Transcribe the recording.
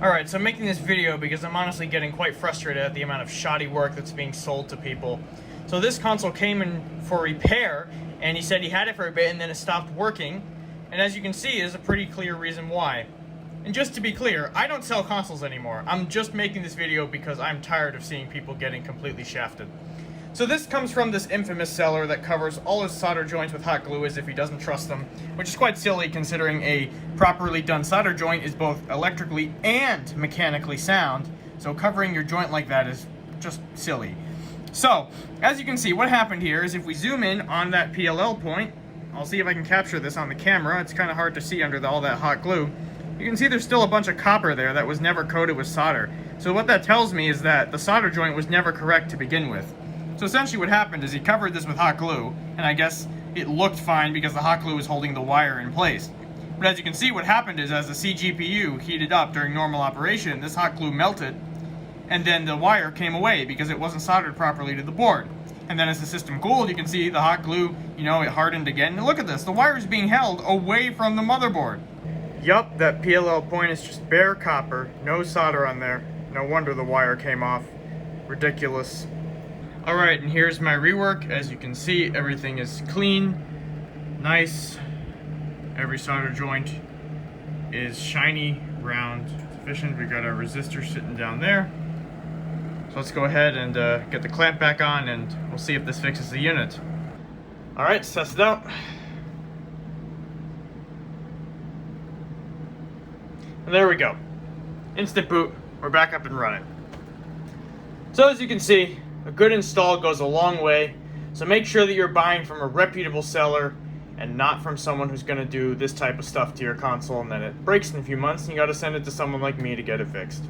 Alright, so I'm making this video because I'm honestly getting quite frustrated at the amount of shoddy work that's being sold to people. So this console came in for repair, and he said he had it for a bit and then it stopped working. And as you can see, there's a pretty clear reason why. And just to be clear, I don't sell consoles anymore. I'm just making this video because I'm tired of seeing people getting completely shafted. So this comes from this infamous seller that covers all his solder joints with hot glue as if he doesn't trust them, which is quite silly considering a properly done solder joint is both electrically and mechanically sound. So covering your joint like that is just silly. So, as you can see, what happened here is if we zoom in on that PLL point, I'll see if I can capture this on the camera. It's kind of hard to see under all that hot glue. You can see there's still a bunch of copper there that was never coated with solder. So what that tells me is that the solder joint was never correct to begin with. So essentially what happened is he covered this with hot glue, and I guess it looked fine because the hot glue was holding the wire in place. But as you can see, what happened is as the CGPU heated up during normal operation, this hot glue melted, and then the wire came away because it wasn't soldered properly to the board. And then as the system cooled, you can see the hot glue, it hardened again. And look at this, the wire is being held away from the motherboard. Yup, that PLL point is just bare copper, no solder on there. No wonder the wire came off. Ridiculous. Alright, and here's my rework. As you can see, everything is clean, nice. Every solder joint is shiny, round, efficient. We got our resistor sitting down there. So let's go ahead and get the clamp back on and we'll see if this fixes the unit. Alright, let's test it out. And there we go. Instant boot. We're back up and running. So as you can see, a good install goes a long way. So make sure that you're buying from a reputable seller and not from someone who's going to do this type of stuff to your console and then it breaks in a few months and you got to send it to someone like me to get it fixed.